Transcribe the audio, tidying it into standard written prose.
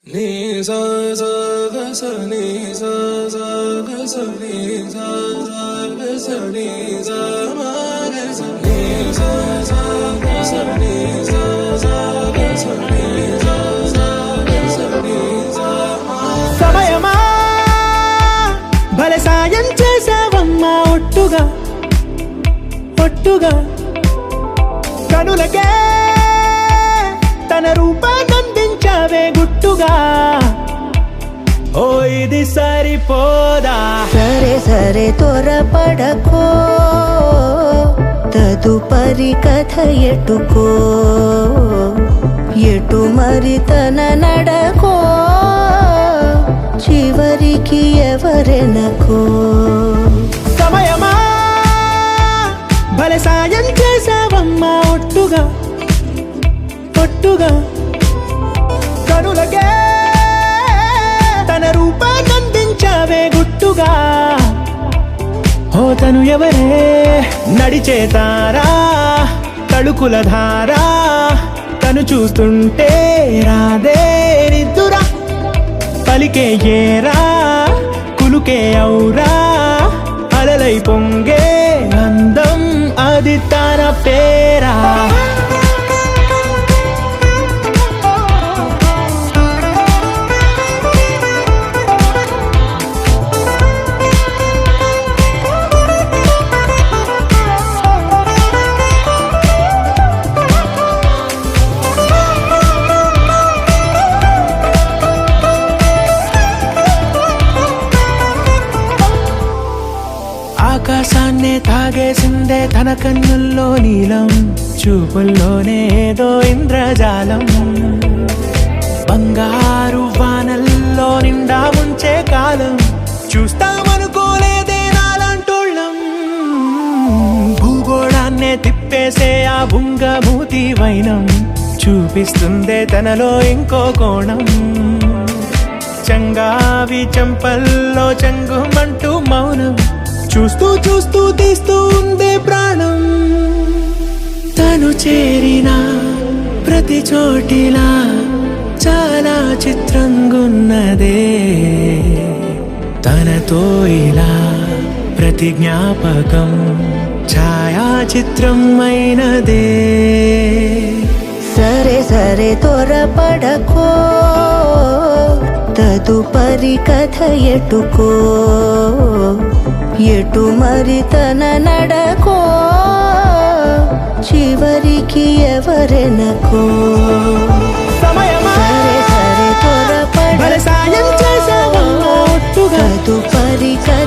నీ సా సా గ స నీ సా సా గ స నీ సా సా గ స నీ సా మా గ స నీ సా సా గ స నీ సా సా గ స నీ సా సా గ స నీ సా మా. సమయమా భలే సాయం చేసావమ్మా ఒట్టుగా ఒట్టుగా కనులకే తన రూపాన్నందించావే గుట్టుగా. ఓ ఇది సరిపోదా? సరే సరే త్వరపడకో, తదుపరి కథ ఎటుకో, ఎటు మరి తన నడకో, చివరికి ఎవరెనకో. సమయమా భలే సాయం చేసావమ్మా ఒట్టుగా ఒట్టుగా కనులకే తన రూపాన్నందించావే గుట్టుగా. ఓ తను ఎవరే నడిచే తారా, తళుకుల ధారా, తను చూస్తుంటే రాదే నిద్దురా, పలికే ఏరా కులుకే ఔరా, అలలై పొంగే అందం అది తన పేరా. ఆకాశాన్నే తాగేసిందే తన కన్నుల్లో నీలం, చూపుల్లోనే ఏదో ఇంద్రజాలం, బంగారు వానల్లో నిండా ముంచే కాలం, చూస్తామనుకోలేదే నాలాంటోళ్ళం. భూగోళాన్నే తిప్పేసే ఆ బుంగమూతి వైనం, చూపిస్తుందే తనలో ఇంకో కోణం, చంగావి చంపల్లో చంగుమంటూ మౌనం, చూస్తూ చూస్తూ తీస్తూ ఉందే ప్రాణం. తను చేరిన ప్రతి చోటిలా చాలా చిత్రంగున్నదే, తనతో ఇలా ప్రతి జ్ఞాపకం ఛాయాచిత్రం అయినదే. సరే సరే త్వరపడకో, తదుపరి కథ ఎటుకో, ఎటు మరి తన నడకో, చివరికి ఎవరెనకో. సమయమా సరే సరే భలే సాయం త్వరపడకో, చేసావమ్మా ఒట్టుగా తదుపరి కథ